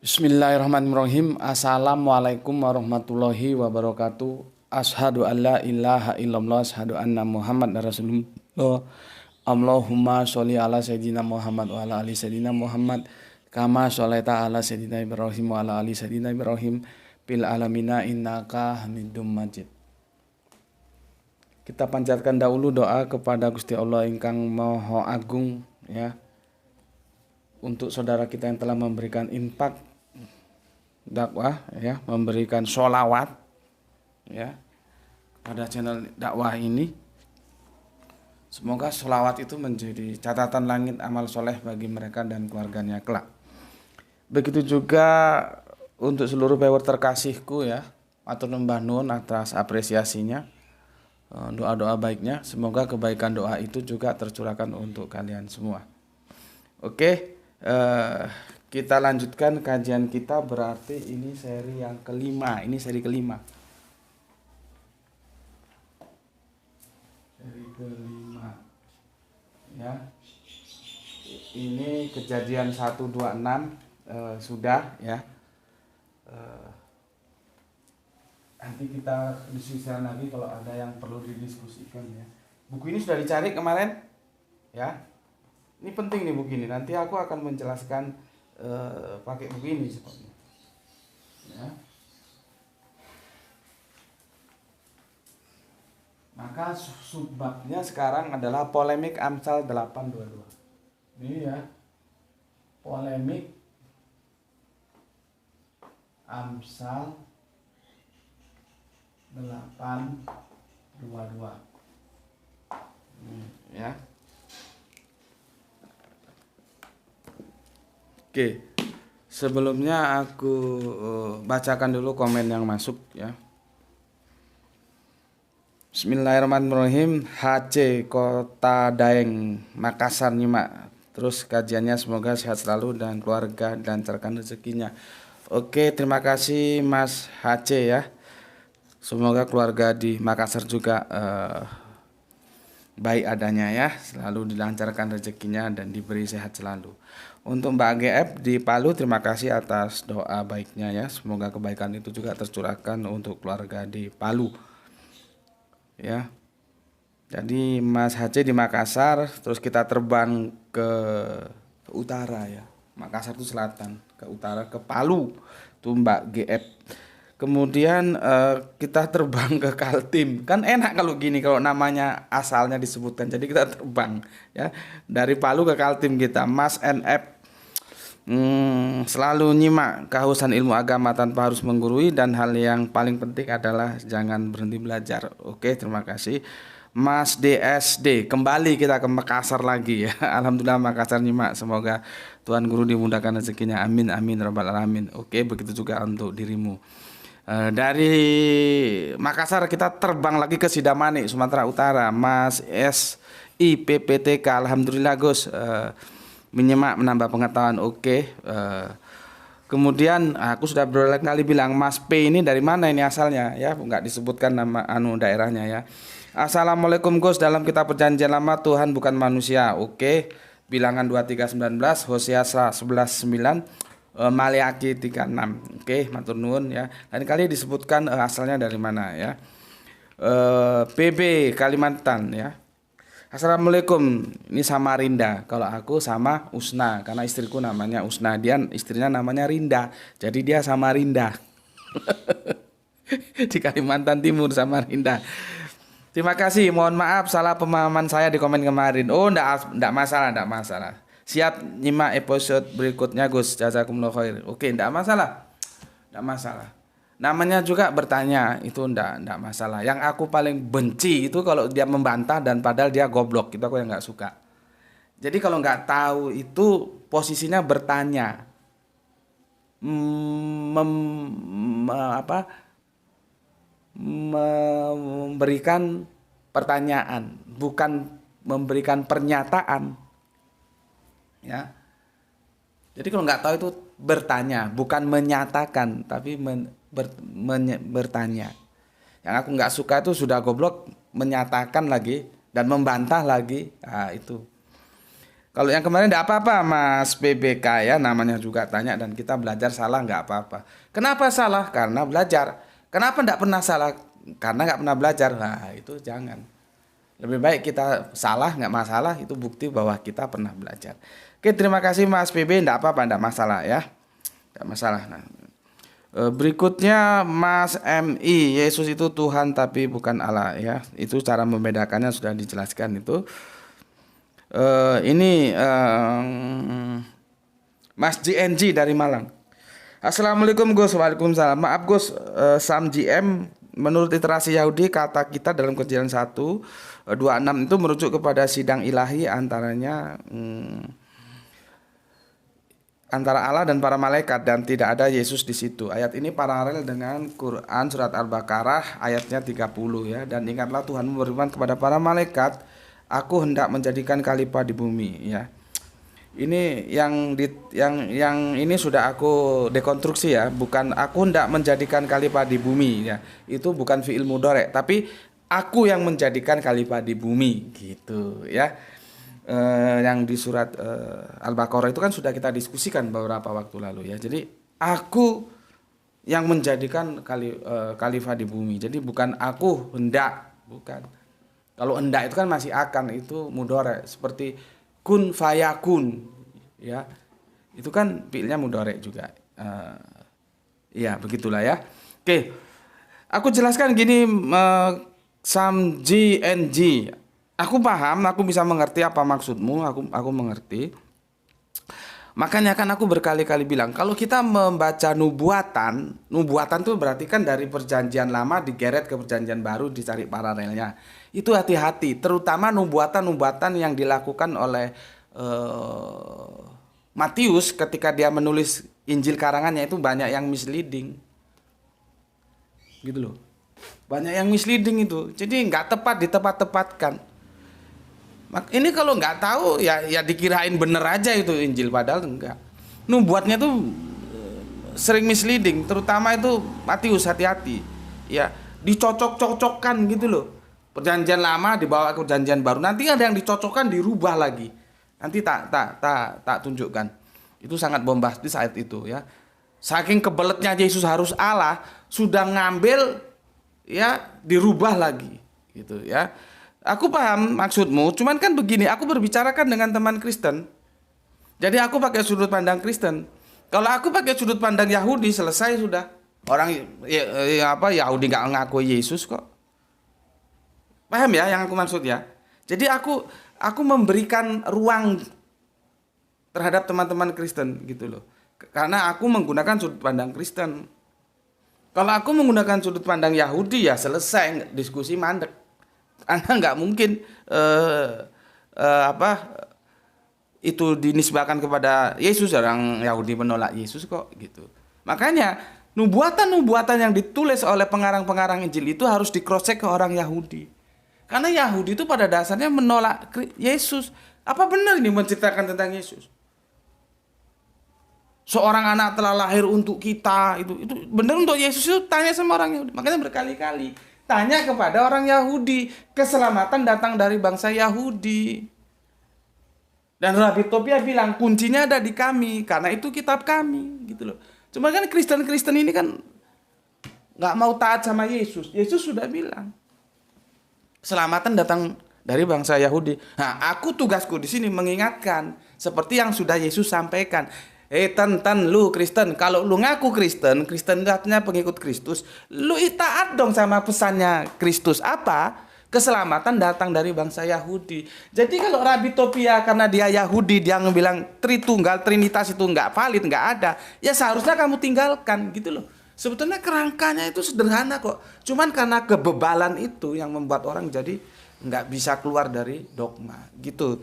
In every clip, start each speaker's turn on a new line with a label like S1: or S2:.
S1: Bismillahirrahmanirrahim. Assalamualaikum warahmatullahi wabarakatuh. Ashadu an la ilaha illallah, ashadu anna Muhammad Rasulullah. Allahumma sholli ala sayyidina Muhammad wa ala ali sayyidina Muhammad kama sholaita ala sayyidina Ibrahim wa ala ali sayyidina Ibrahim bil alamina innaka Hamidum Majid. Kita panjatkan dahulu doa kepada Gusti Allah ingkang Maha Agung, ya, untuk saudara kita yang telah memberikan infak dakwah, ya, memberikan sholawat, ya, pada channel dakwah ini. Semoga sholawat itu menjadi catatan langit amal soleh bagi mereka dan keluarganya kelak. Begitu juga untuk seluruh viewer terkasihku, ya, atur nyembah nuwun atas apresiasinya, doa-doa baiknya. Semoga kebaikan doa itu juga tercurahkan untuk kalian semua. Oke, kita lanjutkan kajian kita, berarti ini seri yang kelima. Ini seri kelima. Seri kelima. Ya. Ini kejadian 126 sudah, ya. Nanti kita diskusikan lagi kalau ada yang perlu didiskusikan, ya. Buku ini sudah dicari kemarin, ya. Ini penting nih buku ini. Nanti aku akan menjelaskan pakai buku ini sepertinya, ya. Maka subbabnya sekarang adalah polemik Amsal 822. Ini, ya, polemik Amsal 822. Ya. Oke, sebelumnya aku bacakan dulu komen yang masuk, ya. Bismillahirrahmanirrahim. HC Kota Daeng Makassar nyimak terus kajiannya, semoga sehat selalu dan keluarga dan lancarkan rezekinya. Oke, terima kasih Mas HC, ya. Semoga keluarga di Makassar juga baik adanya, ya, selalu dilancarkan rezekinya dan diberi sehat selalu. Untuk Mbak GF di Palu, terima kasih atas doa baiknya, ya. Semoga kebaikan itu juga tercurahkan untuk keluarga di Palu, ya. Jadi Mas HC di Makassar, terus kita terbang ke utara, ya. Makassar itu selatan, ke utara ke Palu, tuh Mbak GF. Kemudian kita terbang ke Kaltim. Kan enak kalau gini, kalau namanya asalnya disebutkan. Jadi kita terbang, ya, dari Palu ke Kaltim kita. Mas NF selalu nyimak kehausan ilmu agama tanpa harus menggurui, dan hal yang paling penting adalah jangan berhenti belajar. Oke, terima kasih. Mas DSD, kembali kita ke Makassar lagi, ya. Alhamdulillah Makassar nyimak, semoga Tuhan Guru dimudahkan rezekinya, amin amin rabbal alamin. Oke, begitu juga untuk dirimu. Dari Makassar kita terbang lagi ke Sidamani, Sumatera Utara. Mas SIPPTK, alhamdulillah Gus, menyimak menambah pengetahuan. Oke. Kemudian aku sudah berulang kali bilang Mas P ini dari mana ini asalnya, ya, nggak disebutkan nama daerahnya, ya. Assalamualaikum Gus, dalam kitab perjanjian lama Tuhan bukan manusia. Oke. Bilangan 23:19, Hosea 11:9, Maliaki 3:6. Oke, matur nuwun, ya. Lain kali disebutkan asalnya dari mana, ya. PB Kalimantan, ya. Assalamualaikum, ini sama Rinda. Kalau aku sama Usna, karena istriku namanya Usna, dia istrinya namanya Rinda, jadi dia sama Rinda. Di Kalimantan Timur sama Rinda. Terima kasih, mohon maaf salah pemahaman saya di komen kemarin. Oh, enggak masalah, enggak masalah. Siap nyimak episode berikutnya Gus, jazakumullah khair. Oke, enggak masalah. Enggak masalah. Namanya juga bertanya, itu enggak masalah. Yang aku paling benci itu kalau dia membantah dan padahal dia goblok. Itu aku yang enggak suka. Jadi kalau enggak tahu itu posisinya bertanya. Memberikan pertanyaan, bukan memberikan pernyataan, ya. Jadi kalau nggak tahu itu bertanya, bukan menyatakan, tapi bertanya. Yang aku nggak suka itu sudah goblok menyatakan lagi dan membantah lagi. Nah, itu. Kalau yang kemarin enggak apa-apa Mas PBK ya, namanya juga tanya dan kita belajar salah enggak apa-apa. Kenapa salah? Karena belajar. Kenapa enggak pernah salah? Karena enggak pernah belajar. Nah, itu jangan. Lebih baik kita salah enggak masalah, itu bukti bahwa kita pernah belajar. Oke, terima kasih Mas PB, enggak apa-apa, enggak masalah ya. Enggak masalah. Nah, berikutnya Mas MI, Yesus itu Tuhan tapi bukan Allah ya. Itu cara membedakannya sudah dijelaskan itu. Ini Mas JNG dari Malang. Assalamualaikum Gus. Waalaikumsalam. Maaf Gus, Sam GM menurut literasi Yahudi kata kita dalam Kejadian 1:26 itu merujuk kepada sidang ilahi antara Allah dan para malaikat dan tidak ada Yesus di situ. Ayat ini paralel dengan Quran surat Al-Baqarah ayatnya 30 ya. Dan ingatlah Tuhan berfirman kepada para malaikat, aku hendak menjadikan khalifah di bumi ya. Ini yang ini sudah aku dekonstruksi ya, bukan aku hendak menjadikan khalifah di bumi ya. Itu bukan fi'il mudhari, tapi aku yang menjadikan khalifah di bumi gitu ya. Yang di surat Al-Baqarah itu kan sudah kita diskusikan beberapa waktu lalu ya. Jadi aku yang menjadikan khalifah di bumi. Jadi bukan aku hendak, bukan. Kalau hendak itu kan masih akan, itu mudhari seperti kun fayakun ya. Itu kan fiilnya mudhari juga. Ya, begitulah ya. Oke. Aku jelaskan gini Sam GNG. Aku paham, aku bisa mengerti apa maksudmu, aku mengerti. Makanya kan aku berkali-kali bilang, kalau kita membaca nubuatan itu berarti kan dari perjanjian lama digeret ke perjanjian baru, dicari paralelnya. Itu hati-hati, terutama nubuatan yang dilakukan oleh Matius ketika dia menulis Injil karangannya itu banyak yang misleading. Gitu loh. Banyak yang misleading itu. Jadi nggak tepat ditepat-tepatkan. Ini kalau nggak tahu ya dikirain bener aja itu Injil, padahal enggak. Nubuatnya tuh sering misleading, terutama itu Matius, hati-hati. Ya, dicocok-cocokkan gitu loh. Perjanjian lama dibawa ke perjanjian baru. Nanti ada yang dicocokkan dirubah lagi. Nanti tak tunjukkan. Itu sangat bombastis saat itu ya. Saking kebeletnya Yesus harus Allah, sudah ngambil ya dirubah lagi gitu ya. Aku paham maksudmu, cuman kan begini, aku berbicarakan dengan teman Kristen. Jadi aku pakai sudut pandang Kristen. Kalau aku pakai sudut pandang Yahudi, selesai sudah. Orang Yahudi nggak ngaku Yesus kok. Paham ya yang aku maksud ya? Jadi aku memberikan ruang terhadap teman-teman Kristen gitu loh. Karena aku menggunakan sudut pandang Kristen. Kalau aku menggunakan sudut pandang Yahudi ya selesai, diskusi mandek. Karena nggak mungkin itu dinisbahkan kepada Yesus. Orang Yahudi menolak Yesus kok gitu. Makanya nubuatan yang ditulis oleh pengarang-pengarang Injil itu harus di-cross-check ke orang Yahudi. Karena Yahudi itu pada dasarnya menolak Yesus. Apa benar ini menceritakan tentang Yesus? Seorang anak telah lahir untuk kita, itu benar untuk Yesus? Itu tanya sama orang Yahudi. Makanya berkali-kali tanya kepada orang Yahudi. Keselamatan datang dari bangsa Yahudi. Dan Rabi Tobia bilang kuncinya ada di kami, karena itu kitab kami gitu loh. Cuma kan Kristen-Kristen ini kan nggak mau taat sama Yesus. Yesus sudah bilang keselamatan datang dari bangsa Yahudi. Nah, aku tugasku di sini mengingatkan seperti yang sudah Yesus sampaikan. Tan lu Kristen, kalau lu ngaku Kristen artinya pengikut Kristus, lu taat dong sama pesannya Kristus. Apa? Keselamatan datang dari bangsa Yahudi. Jadi kalau Rabi Tobia karena dia Yahudi, dia bilang Tritunggal, Trinitas itu nggak valid, nggak ada, ya seharusnya kamu tinggalkan gitu loh. Sebetulnya kerangkanya itu sederhana kok. Cuman karena kebebalan itu yang membuat orang jadi nggak bisa keluar dari dogma gitu.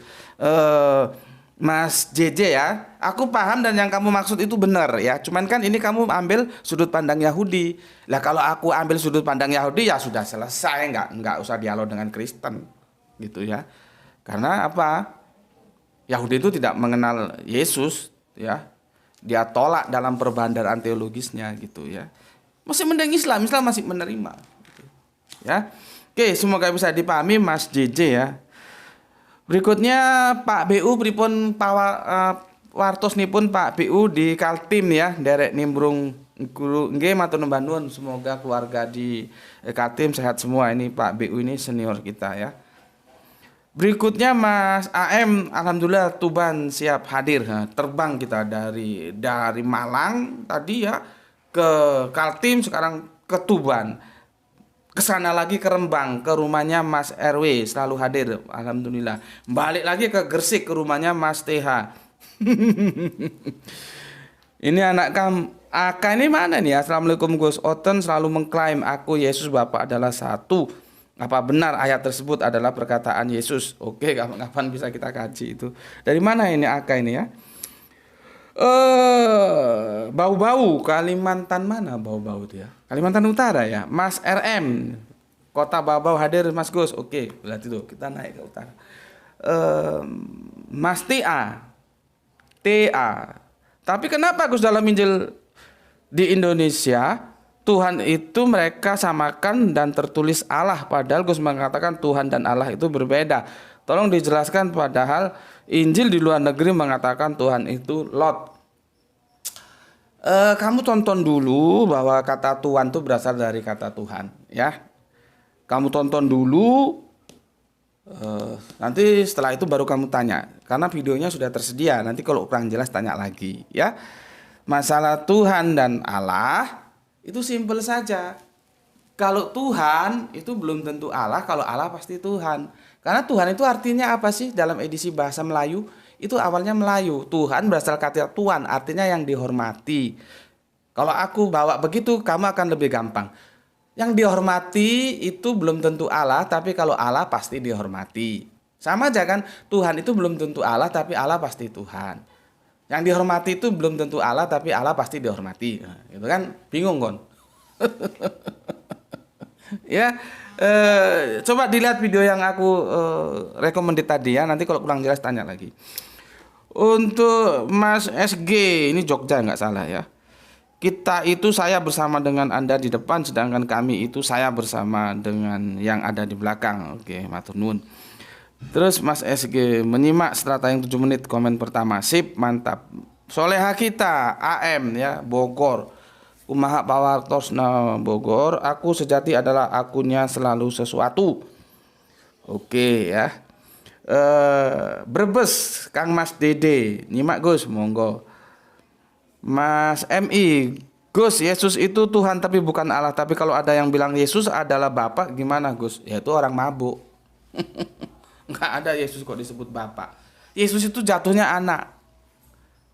S1: Mas JJ ya, aku paham dan yang kamu maksud itu benar ya. Cuman kan ini kamu ambil sudut pandang Yahudi. Lah kalau aku ambil sudut pandang Yahudi ya sudah selesai, nggak usah dialog dengan Kristen gitu ya. Karena apa? Yahudi itu tidak mengenal Yesus ya. Dia tolak dalam perbandaran teologisnya gitu ya. Masih mending Islam masih menerima gitu. Ya. Oke, semoga bisa dipahami Mas JJ ya. Berikutnya Pak BU pripun wartosnipun Pak BU di Kaltim ya, derek nimbrung guru nggih matur nuwun, semoga keluarga di Kaltim sehat semua. Ini Pak BU ini senior kita ya. Berikutnya Mas AM, alhamdulillah Tuban siap hadir. Nah, terbang kita dari Malang tadi ya ke Kaltim, sekarang ke Tuban. Kesana lagi ke Rembang, ke rumahnya Mas RW, selalu hadir, alhamdulillah. Balik lagi ke Gresik, ke rumahnya Mas TH. Ini anak Aka ini mana nih? Assalamualaikum Gus. Oten selalu mengklaim aku Yesus Bapa adalah satu. Apa benar ayat tersebut adalah perkataan Yesus? Oke, kapan bisa kita kaji itu. Dari mana ini Aka ini ya? Bau-bau Kalimantan mana bau-bau itu ya? Kalimantan Utara ya. Mas RM Kota Bau-bau hadir Mas Gus. Oke, berarti tuh kita naik ke utara. Mas TA. Tapi kenapa Gus dalam Injil di Indonesia Tuhan itu mereka samakan dan tertulis Allah, padahal Gus mengatakan Tuhan dan Allah itu berbeda. Tolong dijelaskan, padahal Injil di luar negeri mengatakan Tuhan itu Lot. Kamu tonton dulu bahwa kata Tuhan itu berasal dari kata Tuhan ya. Kamu tonton dulu, nanti setelah itu baru kamu tanya, karena videonya sudah tersedia. Nanti kalau kurang jelas tanya lagi ya. Masalah Tuhan dan Allah itu simpel saja. Kalau Tuhan itu belum tentu Allah, kalau Allah pasti Tuhan. Karena Tuhan itu artinya apa sih dalam edisi bahasa Melayu? Itu awalnya Melayu. Tuhan berasal kata Tuan, artinya yang dihormati. Kalau aku bawa begitu, kamu akan lebih gampang. Yang dihormati itu belum tentu Allah, tapi kalau Allah pasti dihormati. Sama aja kan, Tuhan itu belum tentu Allah, tapi Allah pasti Tuhan. Yang dihormati itu belum tentu Allah, tapi Allah pasti dihormati. Nah, itu kan bingung kon. Ya, coba dilihat video yang aku recommended tadi ya. Nanti kalau kurang jelas tanya lagi. Untuk Mas SG, ini Jogja nggak salah ya. Kita itu saya bersama dengan Anda di depan, sedangkan kami itu saya bersama dengan yang ada di belakang. Oke, matur nuwun. Terus Mas SG menyimak strata yang 7 menit, komen pertama. Sip, mantap. Soleha kita AM ya, Bogor. Kumaha pawartosna Bogor, aku sejati adalah akunya selalu sesuatu. Oke ya. Brebes Kang Mas Dede, nyimak Gus, monggo. Mas MI, Gus, Yesus itu Tuhan tapi bukan Allah. Tapi kalau ada yang bilang Yesus adalah Bapa, gimana Gus? Ya itu orang mabuk. Nggak ada Yesus kok disebut Bapa. Yesus itu jatuhnya anak.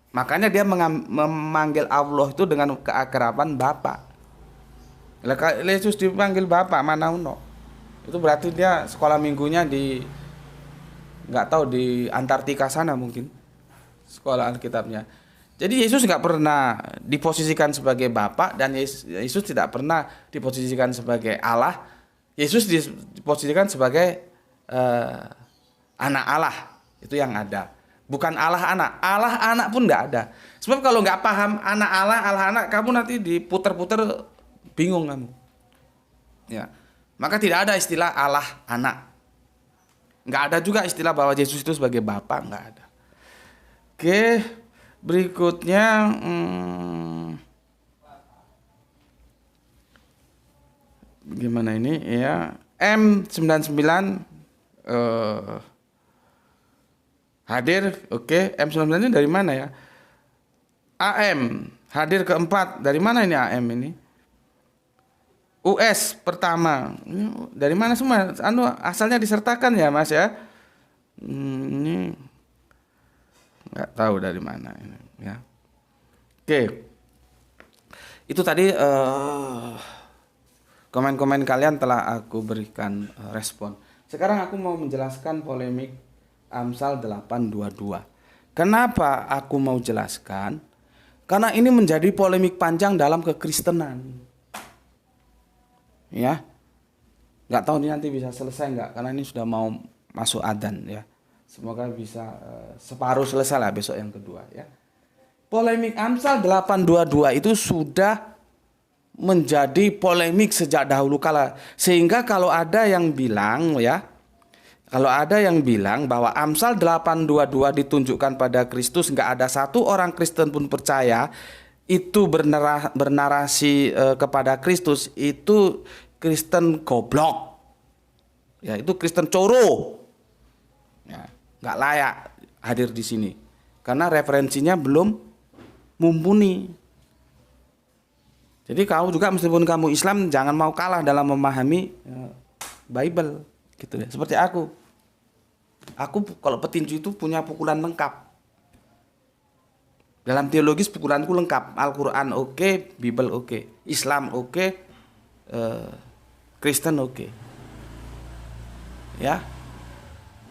S1: Makanya dia memanggil Allah itu dengan keakraban Bapa. Yesus dipanggil Bapa, mana uno. Itu berarti dia sekolah minggunya di, nggak tahu, di Antartika sana mungkin sekolah Alkitabnya. Jadi Yesus nggak pernah diposisikan sebagai Bapa, dan Yesus tidak pernah diposisikan sebagai Allah. Yesus diposisikan sebagai anak Allah, itu yang ada. Bukan Allah anak pun nggak ada. Sebab kalau nggak paham anak Allah anak, kamu nanti diputer-puter bingung kamu. Ya, maka tidak ada istilah Allah anak. Nggak ada juga istilah bahwa Yesus itu sebagai Bapa, nggak ada. Oke, berikutnya gimana ini ya, M99 hadir. Oke, M99 ini dari mana ya? AM hadir keempat. Dari mana ini AM ini? US pertama. Ini dari mana semua? Asalnya disertakan ya Mas ya. Ini nggak tahu dari mana ini ya. Oke. Itu tadi komen-komen kalian telah aku berikan respon. Sekarang aku mau menjelaskan polemik Amsal 8:22. Kenapa aku mau jelaskan? Karena ini menjadi polemik panjang dalam kekristenan. Ya. Nggak tahu ini nanti bisa selesai nggak, karena ini sudah mau masuk adzan ya. Semoga bisa separuh selesai lah besok yang kedua ya. Polemik Amsal 8:22 itu sudah menjadi polemik sejak dahulu kala, sehingga kalau ada yang bilang ya, Kalau ada yang bilang bahwa Amsal 8:22 ditunjukkan pada Kristus, nggak ada satu orang Kristen pun percaya itu bernarasi kepada Kristus, itu Kristen goblok. Ya, itu Kristen coro. Ya, nggak layak hadir di sini. Karena referensinya belum mumpuni. Jadi kamu juga meskipun kamu Islam jangan mau kalah dalam memahami Bible gitu ya. Seperti aku. Aku kalau petinju itu punya pukulan lengkap. Dalam teologis pukulanku lengkap. Al-Quran oke, Bible oke, Islam oke, Kristen oke. Ya.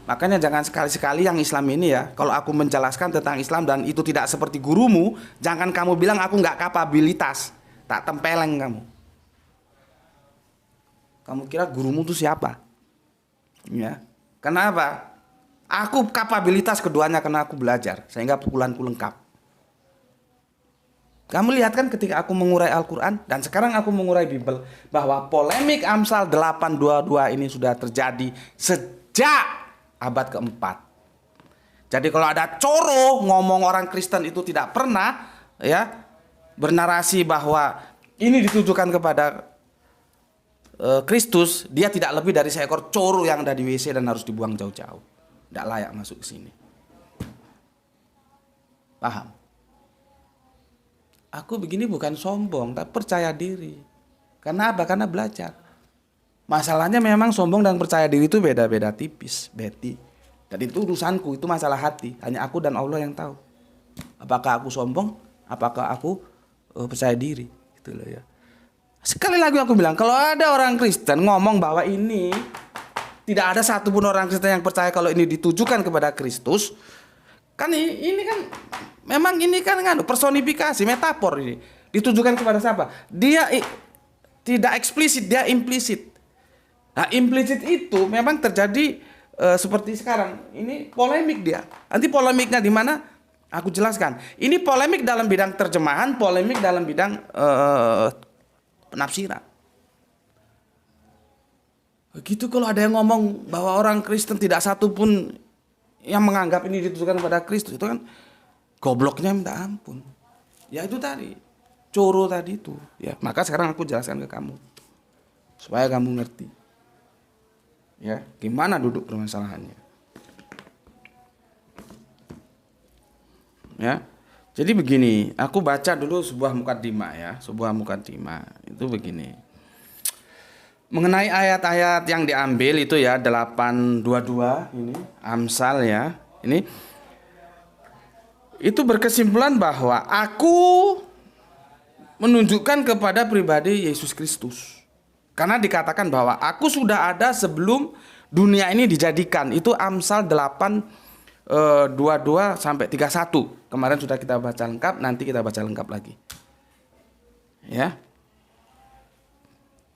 S1: Makanya jangan sekali-sekali yang Islam ini ya, kalau aku menjelaskan tentang Islam dan itu tidak seperti gurumu, jangan kamu bilang aku nggak kapabilitas, tak tempeleng kamu. Kamu kira gurumu itu siapa? Ya. Kenapa? Aku kapabilitas keduanya karena aku belajar, sehingga pukulanku lengkap. Kamu lihat kan ketika aku mengurai Al-Quran dan sekarang aku mengurai Bible, bahwa polemik Amsal 8:22 ini sudah terjadi sejak abad keempat. Jadi kalau ada coro ngomong orang Kristen itu tidak pernah ya bernarasi bahwa ini ditujukan kepada Kristus, dia tidak lebih dari seekor coro yang ada di WC dan harus dibuang jauh-jauh. Tidak layak masuk ke sini. Paham? Aku begini bukan sombong, tapi percaya diri. Karena apa? Karena belajar. Masalahnya memang sombong dan percaya diri itu beda-beda tipis, Betty. Dan itu urusanku, itu masalah hati. Hanya aku dan Allah yang tahu. Apakah aku sombong? Apakah aku percaya diri? Gitu loh ya. Sekali lagi aku bilang, kalau ada orang Kristen ngomong bahwa ini tidak ada satupun orang Kristen yang percaya kalau ini ditujukan kepada Kristus, kan ini kan memang ini kan personifikasi, metafor ini. Ditujukan kepada siapa? Dia tidak eksplisit, dia implisit. Nah, implisit itu memang terjadi seperti sekarang. Ini polemik dia. Nanti polemiknya di mana? Aku jelaskan. Ini polemik dalam bidang terjemahan, polemik dalam bidang penafsiran. Begitu kalau ada yang ngomong bahwa orang Kristen tidak satu pun yang menganggap ini ditujukan kepada Kristus, itu kan gobloknya minta ampun. Ya itu tadi, coro tadi itu. Ya, maka sekarang aku jelaskan ke kamu supaya kamu ngerti. Ya, gimana duduk permasalahannya. Ya. Jadi begini, aku baca dulu sebuah mukadimah ya, sebuah mukadimah. Itu begini. Mengenai ayat-ayat yang diambil itu ya 8:22 ini Amsal ya. Ini itu berkesimpulan bahwa aku menunjukkan kepada pribadi Yesus Kristus. Karena dikatakan bahwa aku sudah ada sebelum dunia ini dijadikan. Itu Amsal 8:22 sampai 31. Kemarin sudah kita baca lengkap, nanti kita baca lengkap lagi. Ya.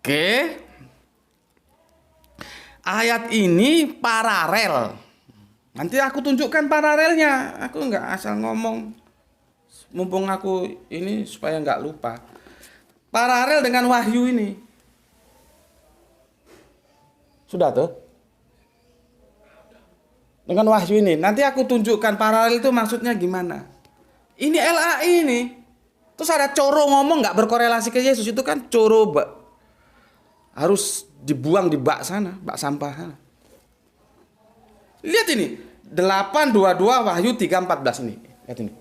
S1: Oke. Ayat ini paralel. Nanti aku tunjukkan paralelnya. Aku nggak asal ngomong. Mumpung aku ini supaya nggak lupa. Paralel dengan Wahyu ini. Sudah tuh? Dengan Wahyu ini. Nanti aku tunjukkan paralel itu maksudnya gimana. Ini LAI ini. Terus ada coro ngomong nggak berkorelasi ke Yesus. Itu kan coro harus dibuang di bak sana. Bak sampah sana. Lihat ini. 8:22 Wahyu 3:14 ini. Lihat ini.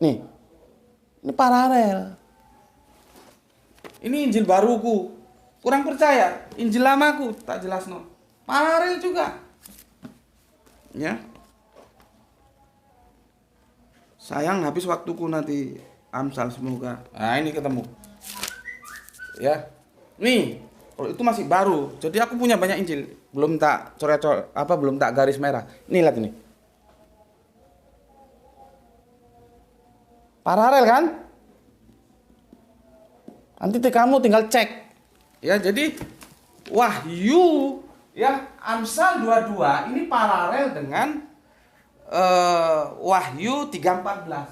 S1: Nih. Ini paralel. Ini Injil baruku. Kurang percaya. Injil lamaku tak jelas no. Paralel juga. Ya. Sayang habis waktuku nanti Amsal semoga. Nah, ini ketemu. Ya. Nih, kalau itu masih baru. Jadi aku punya banyak Injil. Belum tak coret-coret belum tak garis merah. Ini lihat ini. Paralel kan? Nanti kamu tinggal cek. Ya, jadi Wahyu ya Amsal 22 ini paralel dengan Wahyu 3:14.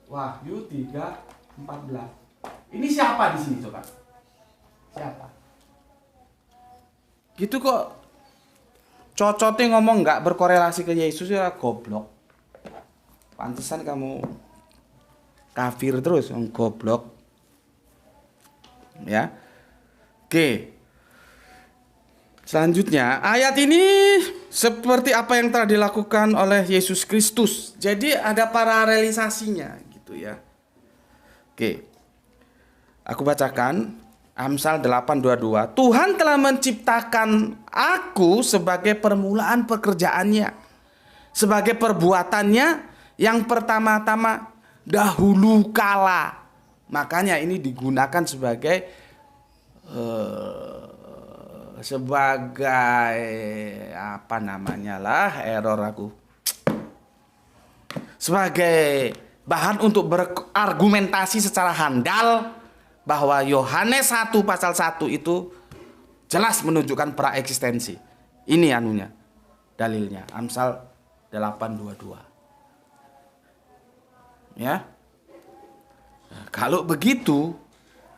S1: Wahyu 3:14. 14. Ini siapa di sini coba? Siapa? Gitu kok cocotnya ngomong nggak berkorelasi ke Yesus ya goblok. Pantesan kamu kafir terus, goblok. Ya. Oke. Selanjutnya, ayat ini seperti apa yang telah dilakukan oleh Yesus Kristus. Jadi ada paralelisasinya gitu ya. Oke. Aku bacakan Amsal 8:22. Tuhan telah menciptakan aku sebagai permulaan pekerjaannya, sebagai perbuatannya yang pertama-tama dahulu kala. Makanya ini digunakan sebagai apa namanya lah, error aku. Sebagai bahan untuk berargumentasi secara handal bahwa Yohanes 1 pasal 1 itu jelas menunjukkan praeksistensi. Ini anunya, dalilnya. Amsal 8:22. Ya. Nah, kalau begitu,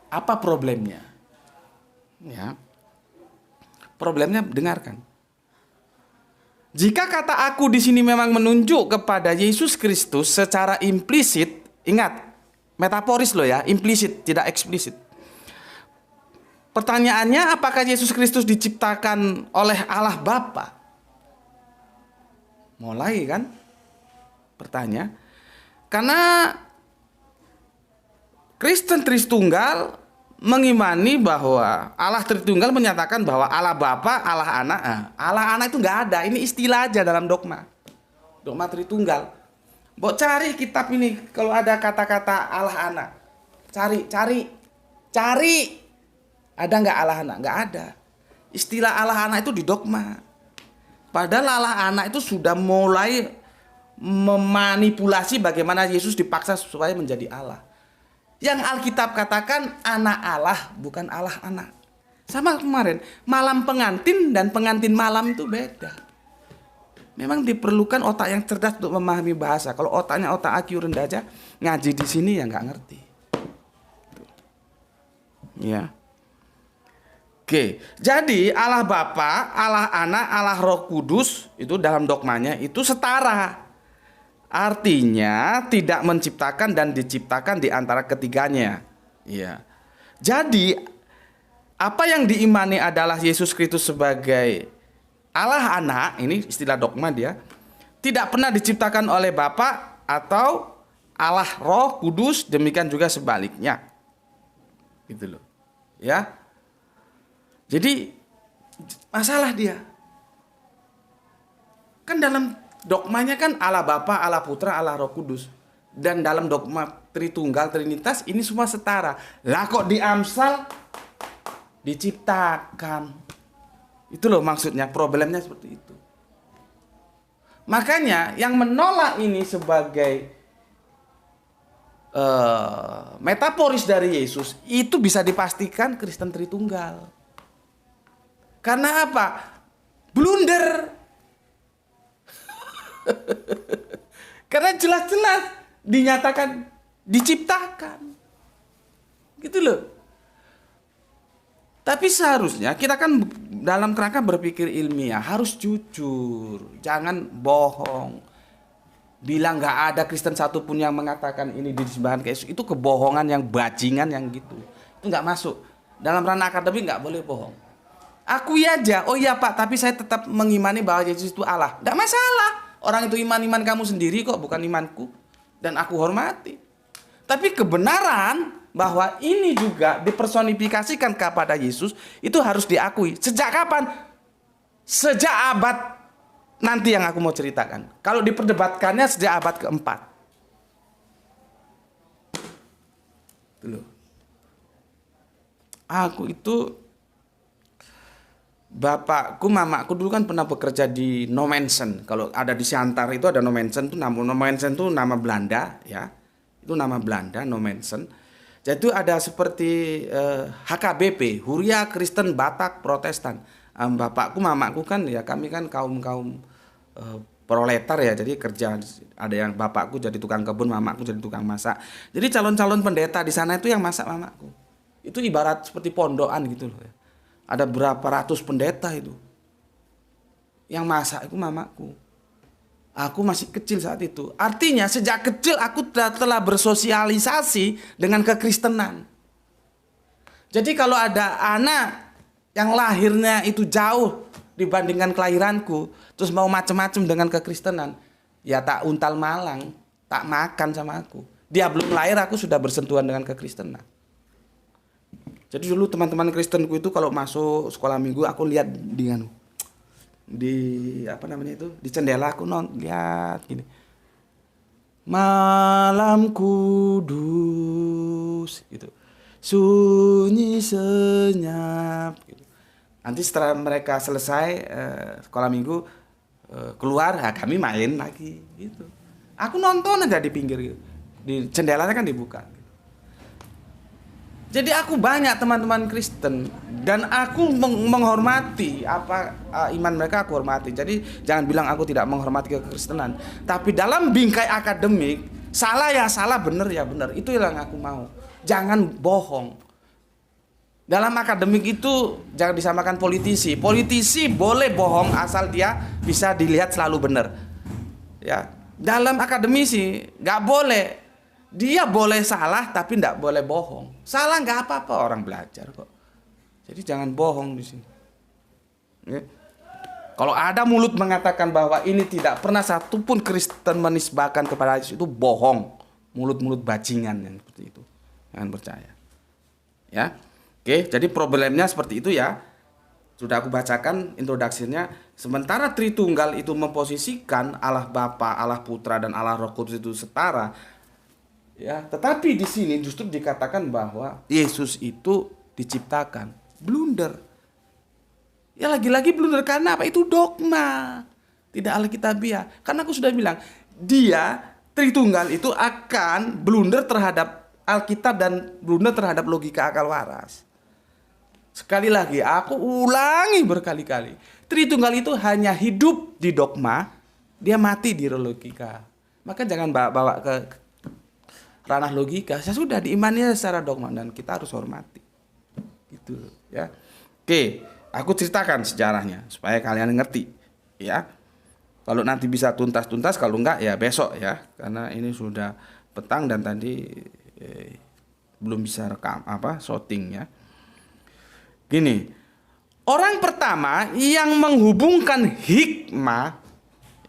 S1: apa problemnya? Ya. Problemnya dengarkan. Jika kata aku di sini memang menunjuk kepada Yesus Kristus secara implisit, ingat, metaforis loh ya, implisit, tidak eksplisit. Pertanyaannya, apakah Yesus Kristus diciptakan oleh Allah Bapa? Mulai kan? Bertanya. Karena Kristen Tritunggal mengimani bahwa Allah Tritunggal menyatakan bahwa Allah Bapa, Allah Anak. Allah Anak itu nggak ada. Ini istilah aja dalam dogma. Dogma Tritunggal. Mbok cari kitab ini kalau ada kata-kata Allah Anak. Cari. Ada nggak Allah Anak? Nggak ada. Istilah Allah Anak itu di dogma. Padahal Allah Anak itu sudah mulai memanipulasi bagaimana Yesus dipaksa supaya menjadi Allah. Yang Alkitab katakan anak Allah, bukan Allah anak. Sama kemarin, malam pengantin dan pengantin malam itu beda. Memang diperlukan otak yang cerdas untuk memahami bahasa. Kalau otaknya otak IQ rendah aja, ngaji di sini ya nggak ngerti. Ya. Oke, jadi Allah Bapa, Allah Anak, Allah Roh Kudus itu dalam dogmanya itu setara. Artinya tidak menciptakan dan diciptakan di antara ketiganya. Ya. Jadi apa yang diimani adalah Yesus Kristus sebagai Allah Anak, ini istilah dogma dia, tidak pernah diciptakan oleh Bapa atau Allah Roh Kudus, demikian juga sebaliknya. Gitu loh. Ya. Jadi masalah dia. Kan dalam dogmanya kan Allah Bapa, Allah Putra, Allah Roh Kudus. Dan dalam dogma Tritunggal, Trinitas ini semua setara. Lah kok di Amsal diciptakan. Itu loh maksudnya, problemnya seperti itu. Makanya yang menolak ini sebagai metaforis dari Yesus itu bisa dipastikan Kristen Tritunggal. Karena apa? Blunder. Karena jelas-jelas dinyatakan diciptakan. Gitu loh. Tapi seharusnya kita kan dalam kerangka berpikir ilmiah harus jujur, jangan bohong. Bilang nggak ada Kristen satupun yang mengatakan ini disembahkan ke Yesus, itu kebohongan yang bajingan yang gitu. Itu nggak masuk. Dalam ranah akademik nggak boleh bohong. Akui aja, oh iya Pak, tapi saya tetap mengimani bahwa Yesus itu Allah. Nggak masalah. Orang itu iman-iman kamu sendiri kok, bukan imanku. Dan aku hormati. Tapi kebenaran bahwa ini juga dipersonifikasikan kepada Yesus, itu harus diakui. Sejak kapan? Sejak abad nanti yang aku mau ceritakan. Kalau diperdebatkannya sejak abad keempat. Dulu. Aku itu, bapakku, mamaku dulu kan pernah bekerja di Nomensen. Kalau ada di Siantar itu ada Nomensen, itu Nomensen itu nama Belanda ya. Itu nama Belanda, Nomensen. Jadi itu ada seperti HKBP, Huria Kristen Batak Protestan. Bapakku, mamaku kan ya kami kan kaum proletar ya, jadi kerja, ada yang bapakku jadi tukang kebun, mamaku jadi tukang masak. Jadi calon-calon pendeta di sana itu yang masak mamaku. Itu ibarat seperti pondokan gitu loh ya. Ada berapa ratus pendeta itu. Yang masak itu mamaku. Aku masih kecil saat itu. Artinya sejak kecil aku telah bersosialisasi dengan kekristenan. Jadi kalau ada anak yang lahirnya itu jauh dibandingkan kelahiranku, terus mau macam-macam dengan kekristenan, ya tak untal malang, tak makan sama aku. Dia belum lahir aku sudah bersentuhan dengan kekristenan. Jadi dulu teman-teman Kristenku itu kalau masuk sekolah minggu aku lihat di apa namanya itu, di jendela aku lihat gini, malam kudus gitu, sunyi senyap gitu. Nanti setelah mereka selesai sekolah minggu keluar, ya kami main lagi gitu. Aku nonton aja di pinggir gitu, di jendelanya kan dibuka. Jadi aku banyak teman-teman Kristen dan aku menghormati apa iman mereka, aku hormati. Jadi jangan bilang aku tidak menghormati kekristenan. Tapi dalam bingkai akademik, salah ya salah, benar ya benar. Itu yang aku mau. Jangan bohong. Dalam akademik itu jangan disamakan politisi. Politisi boleh bohong asal dia bisa dilihat selalu benar. Ya, dalam akademisi nggak boleh. Dia boleh salah tapi tidak boleh bohong. Salah nggak apa-apa, orang belajar kok. Jadi jangan bohong di sini. Ya. Kalau ada mulut mengatakan bahwa ini tidak pernah satupun Kristen menisbahkan kepada Yesus, itu bohong. Mulut-mulut bajingan yang seperti itu. Jangan percaya. Ya. Oke, jadi problemnya seperti itu ya. Sudah aku bacakan introduksinya. Sementara Tritunggal itu memposisikan Allah Bapa, Allah Putra dan Allah Roh Kudus itu setara. Ya, tetapi di sini justru dikatakan bahwa Yesus itu diciptakan. Blunder. Ya lagi-lagi blunder karena apa? Itu dogma. Tidak alkitabiah. Karena aku sudah bilang, dia Tritunggal itu akan blunder terhadap Alkitab dan blunder terhadap logika akal waras. Sekali lagi, aku ulangi berkali-kali. Tritunggal itu hanya hidup di dogma, dia mati di logika. Maka jangan bawa ke ranah logika. Saya sudah diimani secara dogma dan kita harus hormati. Gitu ya. Oke, aku ceritakan sejarahnya supaya kalian ngerti ya. Kalau nanti bisa tuntas-tuntas, kalau enggak ya besok ya. Karena ini sudah petang dan tadi belum bisa rekam shooting ya. Gini, orang pertama yang menghubungkan hikmah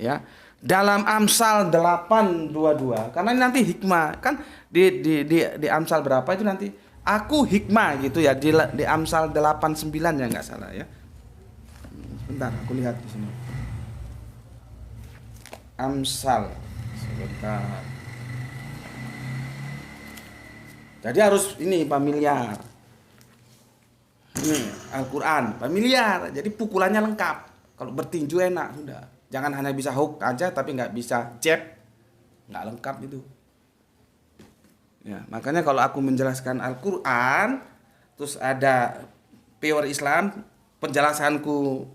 S1: ya dalam Amsal 8:22, karena nanti hikmah kan di Amsal berapa itu nanti aku hikmah gitu ya, di Amsal 8:9 ya nggak salah ya. Sebentar aku lihat di sini. Amsal sebentar. Jadi harus ini familiar. Ini Al-Quran familiar, jadi pukulannya lengkap. Kalau bertinju enak sudah. Jangan hanya bisa hook aja tapi nggak bisa jab, nggak lengkap itu. Ya, makanya kalau aku menjelaskan Al-Quran, terus ada pure Islam, penjelasanku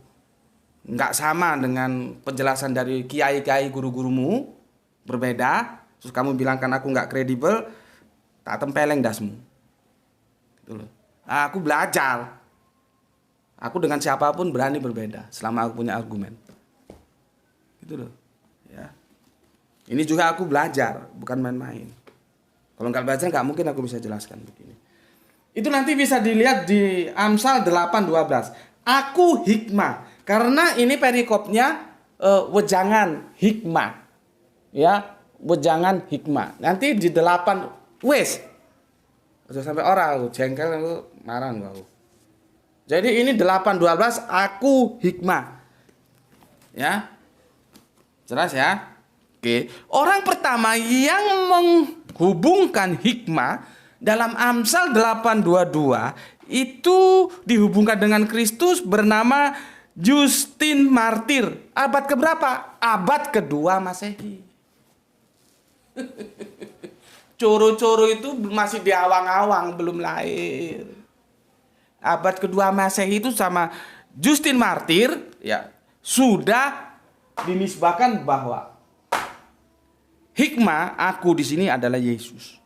S1: nggak sama dengan penjelasan dari kiai-kiai guru-gurumu, berbeda. Terus kamu bilangkan aku nggak kredibel, tak tempeleng dasmu. Gitu loh. Nah, aku belajar. Aku dengan siapapun berani berbeda selama aku punya argumen. Gitu loh. Ya. Ini juga aku belajar, bukan main-main. Kalau nggak belajar nggak mungkin aku bisa jelaskan begini. Itu nanti bisa dilihat di Amsal 8:12. Aku hikmah. Karena ini perikopnya wejangan hikmah. Ya, wejangan hikmah. Nanti di 8 wes. Udah sampai orang aku jengkel, aku marah aku. Jadi ini 8:12 aku hikmah. Ya. Jelas ya? Oke. Orang pertama yang menghubungkan hikmah dalam Amsal 8:22 itu dihubungkan dengan Kristus bernama Justin Martir. Abad keberapa? Abad kedua Masehi. Coro-coro itu masih di awang-awang, belum lahir. Abad kedua Masehi itu sama Justin Martir ya sudah dinisbahkan bahwa hikmah aku di sini adalah Yesus.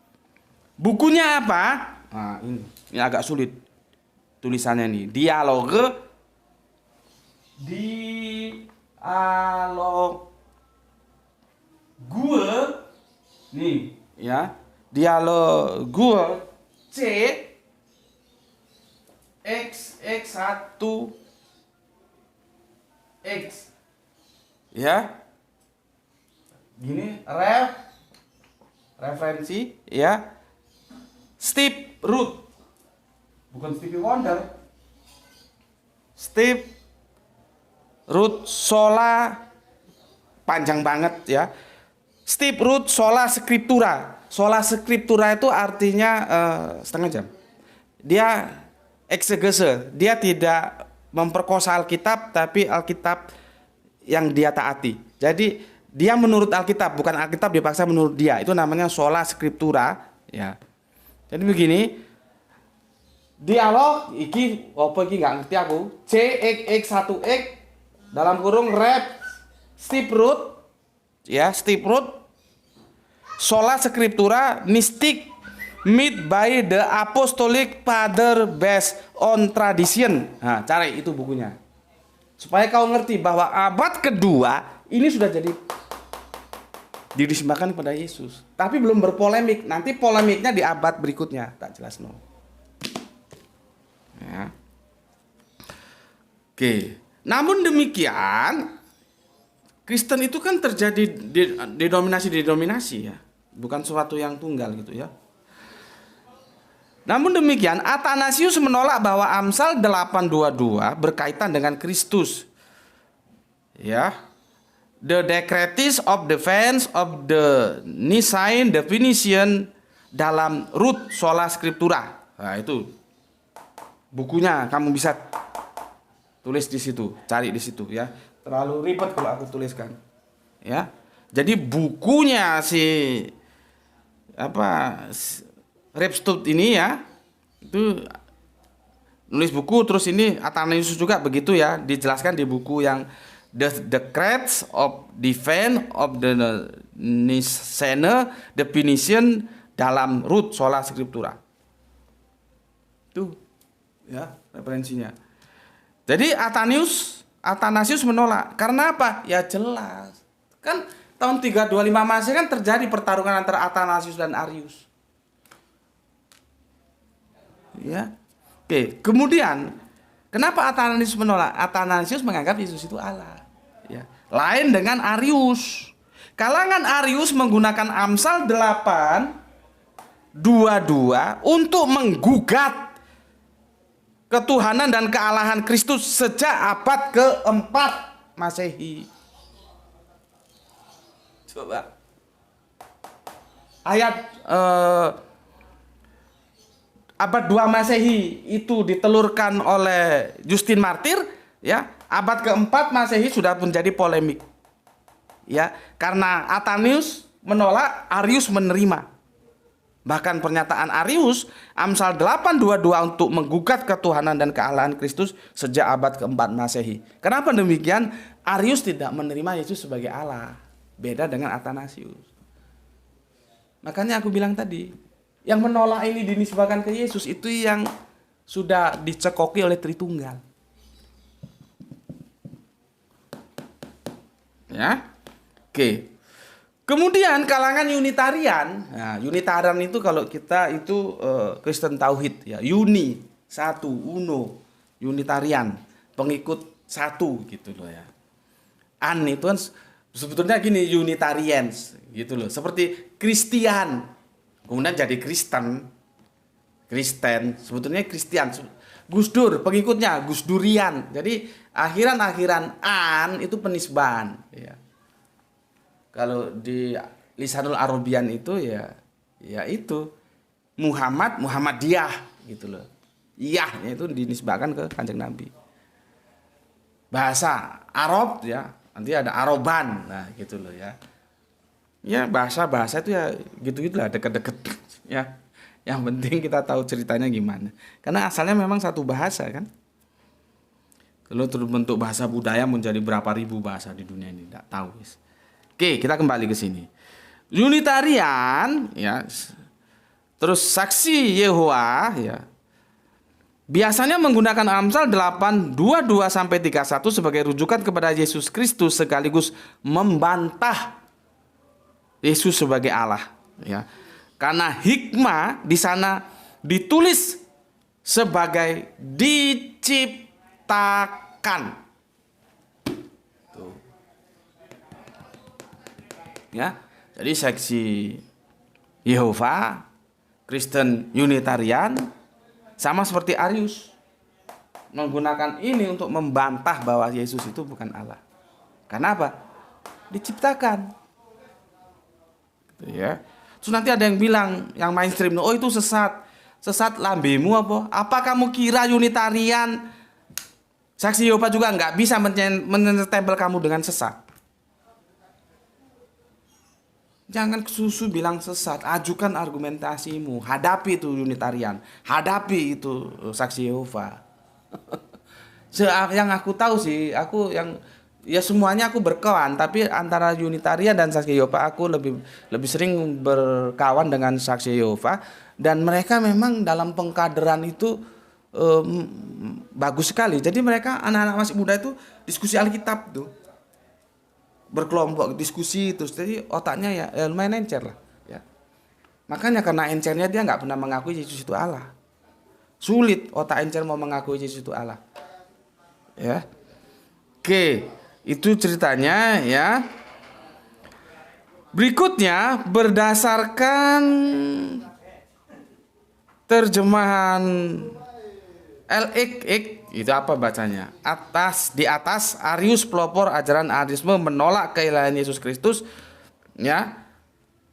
S1: Bukunya apa? Nah, ini agak sulit tulisannya nih. Dialoge nih ya. Dialogue C X1 X ya. Gini referensi ya. Steve Root, bukan Stevie Wonder. Steve Root sola, panjang banget ya. Steve Root sola scriptura. Sola scriptura itu artinya setengah jam. Dia eksegese, dia tidak memperkosa Alkitab, tapi Alkitab yang dia taati. Jadi dia menurut Alkitab, bukan Alkitab dipaksa menurut dia. Itu namanya sola scriptura ya. Jadi begini, dialog iki apa iki nggak ngerti aku. CX1X dalam kurung rep Steve Root ya, Steve Root sola scriptura mystic made by the apostolic father based on tradition. Nah, cari itu bukunya. Supaya kau ngerti bahwa abad kedua ini sudah jadi dinisbahkan kepada Yesus, tapi belum berpolemik. Nanti polemiknya di abad berikutnya, tak jelas no. Ya. Oke. Namun demikian, Kristen itu kan terjadi denominasi ya, bukan suatu yang tunggal gitu ya. Namun demikian, Athanasius menolak bahwa Amsal 8:22 berkaitan dengan Kristus. Ya. The Decretis of Defense of the Nicene Definition dalam Root Sola Scriptura. Nah, itu bukunya, kamu bisa tulis di situ, cari di situ ya. Terlalu ribet kalau aku tuliskan. Ya. Jadi bukunya si Repstud ini ya, itu nulis buku, terus ini Athanasius juga begitu ya, dijelaskan di buku yang The Decretes of Defense of the Nicene Definition dalam Root Sola Scriptura. Itu ya referensinya. Jadi Athanasius menolak. Karena apa? Ya jelas. Kan tahun 325 Masehi kan terjadi pertarungan antara Athanasius dan Arius. Ya. Oke, kemudian kenapa Athanasius menolak? Athanasius menganggap Yesus itu Allah. Ya. Lain dengan Arius. Kalangan Arius menggunakan Amsal 8:22 untuk menggugat ketuhanan dan kealahan Kristus sejak abad ke-4 Masehi. Coba. Ayat abad 2 Masehi itu ditelurkan oleh Justin Martir ya. Abad ke-4 Masehi sudah menjadi polemik. Ya, karena Athanasius menolak, Arius menerima. Bahkan pernyataan Arius, Amsal 8:22 untuk menggugat ketuhanan dan kealahan Kristus sejak abad ke-4 Masehi. Kenapa demikian? Arius tidak menerima Yesus sebagai Allah. Beda dengan Athanasius. Makanya aku bilang tadi, yang menolak ini dinisbahkan ke Yesus itu yang sudah dicekoki oleh Tritunggal. Ya, oke. Kemudian kalangan Unitarian. Nah, Unitarian itu kalau kita itu Kristen Tauhid ya, uni, satu, uno, Unitarian, pengikut satu gitu loh ya. An itu kan sebetulnya gini, Unitarians gitu loh, seperti Kristian, kemudian jadi Kristen, sebetulnya Kristian. Gus Dur, pengikutnya Gus Durian. Jadi akhiran an itu penisbahan. Ya. Kalau di Lisanul Arabian itu ya itu Muhammadiyah gitu loh. Iyahnya itu dinisbahkan ke Kanjeng Nabi. Bahasa Arab ya, nanti ada Aroban, nah gitu loh ya. Ya bahasa itu ya gitu-gitulah, deket-deket ya. Yang penting kita tahu ceritanya gimana. Karena asalnya memang satu bahasa kan. Kalau terbentuk bahasa budaya menjadi berapa ribu bahasa di dunia ini, tidak tahu. Oke, kita kembali ke sini. Unitarian, ya, terus saksi Yehova, ya, biasanya menggunakan Amsal 8:22 sampai 31 sebagai rujukan kepada Yesus Kristus sekaligus membantah Yesus sebagai Allah, ya. Karena hikmah di sana ditulis sebagai diciptakan. Tuh. Ya. Jadi seksi Yehova, Kristen Unitarian sama seperti Arius menggunakan ini untuk membantah bahwa Yesus itu bukan Allah. Karena apa? Diciptakan. Ya. Terus nanti ada yang bilang, yang mainstream, oh itu sesat. Sesat lambemu apa? Apa kamu kira Unitarian saksi Yehova juga nggak bisa menstempel kamu dengan sesat? Jangan susu bilang sesat, ajukan argumentasimu, hadapi itu Unitarian, hadapi itu saksi Yehova. Yang aku tahu sih, aku yang ya semuanya aku berkawan, tapi antara Unitarian dan saksi Yehova aku lebih sering berkawan dengan saksi Yehova, dan mereka memang dalam pengkaderan itu bagus sekali. Jadi mereka anak-anak masih muda itu diskusi Alkitab tuh. Berkelompok diskusi terus, jadi otaknya ya lumayan encer lah, ya. Makanya karena encernya dia nggak pernah mengakui Yesus itu Allah. Sulit otak encer mau mengakui Yesus itu Allah, ya. Oke, itu ceritanya, ya. Berikutnya berdasarkan terjemahan LXX, itu apa bacanya? Di atas Arius pelopor ajaran ateisme menolak keilahian Yesus Kristus, ya.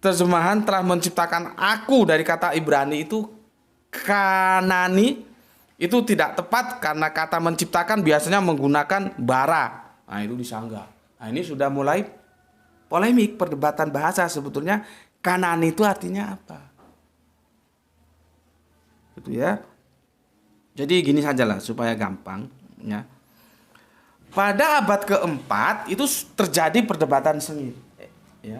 S1: Terjemahan telah menciptakan aku dari kata Ibrani itu kanani, itu tidak tepat karena kata menciptakan biasanya menggunakan bara. Nah, itu disanggah. Nah, ini sudah mulai polemik, perdebatan bahasa sebetulnya kanani itu artinya apa? Gitu ya. Jadi gini sajalah supaya gampang, ya. Pada abad keempat itu terjadi perdebatan sengit, ya.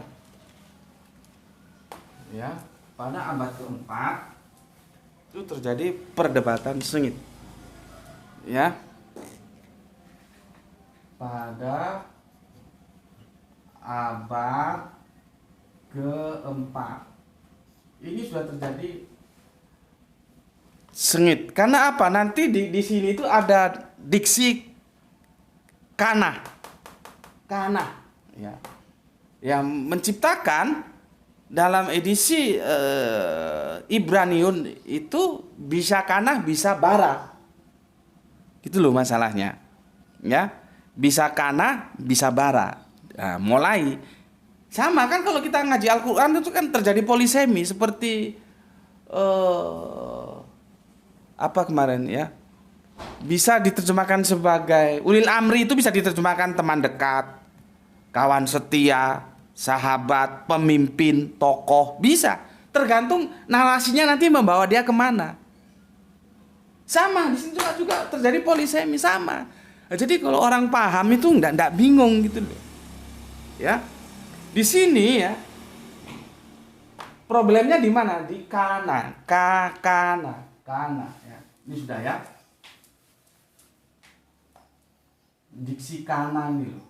S1: Ya, pada abad keempat itu terjadi perdebatan sengit, ya. Pada abad keempat ini sudah terjadi sengit. Karena apa? Nanti di sini itu ada diksi kana, ya, yang menciptakan dalam edisi Ibraniun itu bisa kana, bisa bara. Gitu loh masalahnya, ya. Bisa kana, bisa bara. Nah, mulai sama kan kalau kita ngaji Al-Quran itu kan terjadi polisemi seperti apa kemarin, ya, bisa diterjemahkan sebagai ulil amri, itu bisa diterjemahkan teman dekat, kawan setia, sahabat, pemimpin, tokoh, bisa tergantung narasinya nanti membawa dia kemana. Sama di sini juga terjadi polisemi sama. Nah, jadi kalau orang paham itu enggak bingung gitu loh, ya. Di sini, ya, problemnya di mana? Di kana, kana, ya. Ini sudah, ya. Diksi kana ini loh.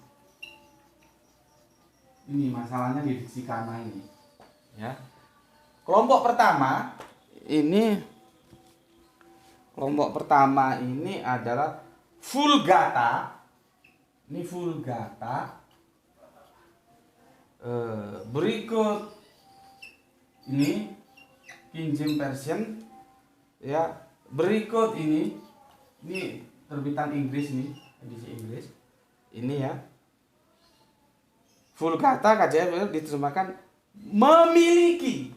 S1: Ini masalahnya di diksi kana ini, ya. Kelompok pertama ini adalah Vulgata. Ini Vulgata. Berikut ini King James Version, ya. Berikut ini terbitan Inggris nih, edisi Inggris. Ini, ya. Vulgata KJV diterjemahkan memiliki.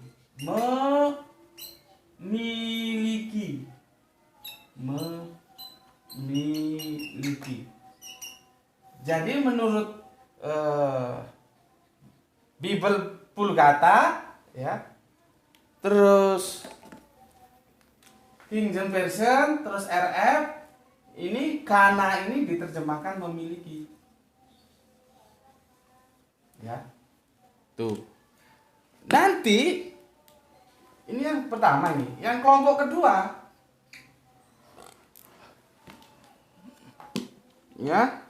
S1: Jadi menurut Bible Vulgata, ya. Terus King James Version, terus RF, Ini kana ini diterjemahkan memiliki. Ya. Tuh. Nanti ini yang pertama nih, yang kelompok kedua. Ya.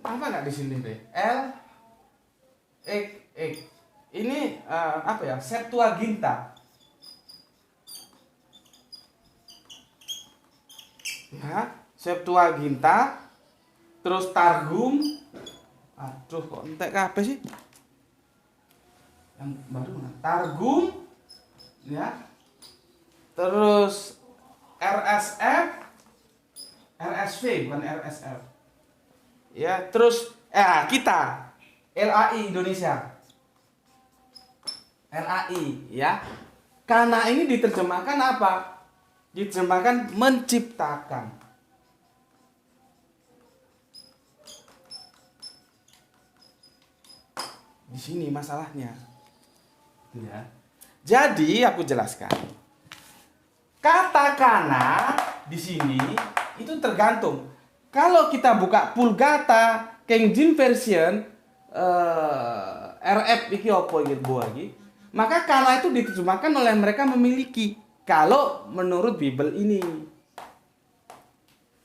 S1: Apa nggak di sini deh? Ini apa ya? Septuaginta. Ya, Septuaginta, terus Targum. Aduh, kok entek kabeh sih? Yang baru mana? Targum, ya. Terus RSF, RSV bukan RSF. Ya, terus kita LAI Indonesia. LAI, ya. Karena ini diterjemahkan apa? Diterjemahkan menciptakan. Di sini masalahnya. Ya. Jadi aku jelaskan. Kata kana di sini itu tergantung. Kalau kita buka Vulgata King James Version RF iki opo iki lagi, maka kana itu diterjemahkan oleh mereka memiliki. Kalau menurut Bible ini.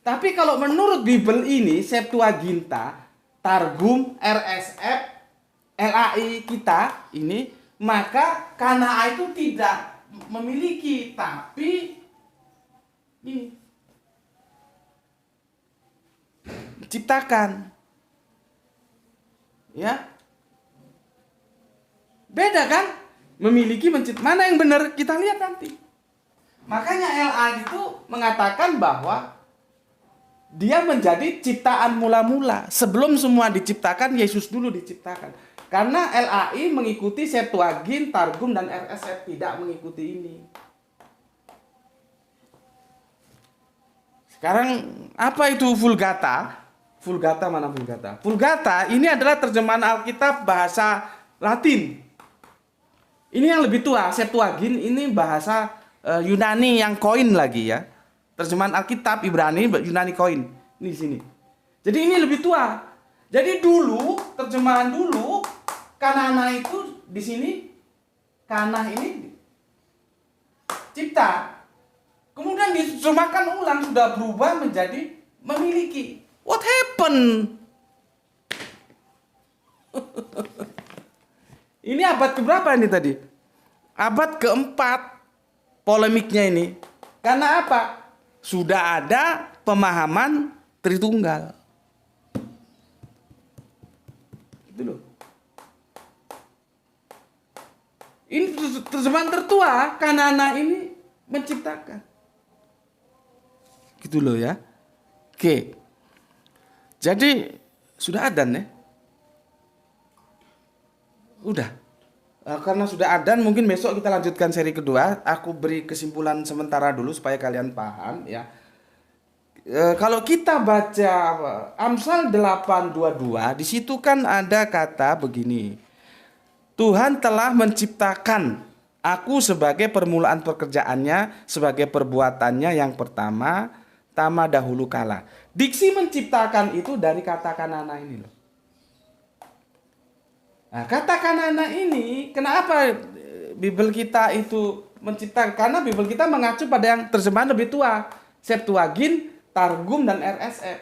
S1: Tapi kalau menurut Bible ini, Septuaginta, Targum, RSF, LAI kita ini, maka kana itu tidak memiliki, tapi ini ciptakan. Ya. Beda kan? Memiliki, mana yang benar? Kita lihat nanti. Makanya LA itu mengatakan bahwa dia menjadi ciptaan mula-mula. Sebelum semua diciptakan, Yesus dulu diciptakan. Karena LAI mengikuti Septuagint, Targum, dan RSF tidak mengikuti ini. Sekarang apa itu Vulgata? Vulgata mana Vulgata? Vulgata ini adalah terjemahan Alkitab bahasa Latin. Ini yang lebih tua, Septuagint ini bahasa Yunani yang koin lagi ya. Terjemahan Alkitab Ibrani Yunani koin. Ini di sini. Jadi ini lebih tua. Jadi dulu terjemahan dulu kanana itu di sini kanah ini cipta. Kemudian diterjemahkan ulang sudah berubah menjadi memiliki. What happened? Ini abad keberapa ini tadi? Abad keempat. Polemiknya ini karena apa? Sudah ada pemahaman Tritunggal. Gitu loh. Ini terjemahan tertua, kanana ini menciptakan. Gitu loh ya. Oke. Jadi sudah adzan ya? Udah. Karena sudah adzan, mungkin besok kita lanjutkan seri kedua. Aku beri kesimpulan sementara dulu supaya kalian paham ya. Kalau kita baca Amsal 8:22, di situ kan ada kata begini. Tuhan telah menciptakan aku sebagai permulaan pekerjaannya, sebagai perbuatannya yang pertama, tama dahulu kala. Diksi menciptakan itu dari kata kanana ini loh. Nah, kata kanana ini, kenapa Bible kita itu menciptakan? Karena Bible kita mengacu pada yang terjemahan lebih tua. Septuagint, Targum, dan RSF.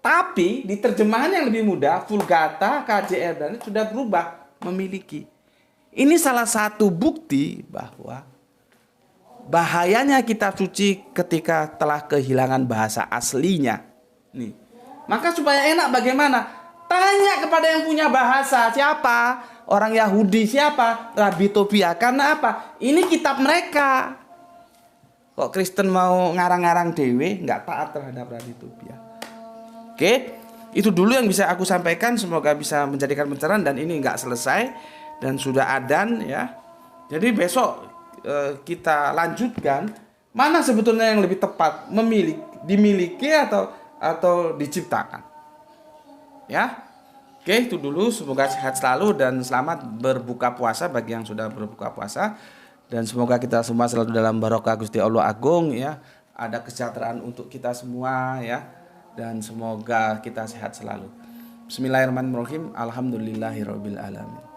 S1: Tapi di terjemahan yang lebih muda, Vulgata, KJR, dan sudah berubah memiliki. Ini salah satu bukti bahwa bahayanya kitab suci ketika telah kehilangan bahasa aslinya. Nih. Maka supaya enak bagaimana? Tanya kepada yang punya bahasa, siapa? Orang Yahudi siapa? Rabi Tobia. Karena apa? Ini kitab mereka. Kok Kristen mau ngarang-ngarang dewe, nggak taat terhadap Rabi Tobia. Oke, itu dulu yang bisa aku sampaikan. Semoga bisa menjadikan pencerahan dan ini nggak selesai dan sudah adzan ya. Jadi besok kita lanjutkan mana sebetulnya yang lebih tepat dimiliki atau diciptakan. Ya, oke itu dulu. Semoga sehat selalu dan selamat berbuka puasa bagi yang sudah berbuka puasa. dan semoga kita semua selalu dalam barokah Gusti Allah Agung ya. Ada kesejahteraan untuk kita semua ya, dan semoga kita sehat selalu. Bismillahirrahmanirrahim. Alhamdulillahirabbil alamin.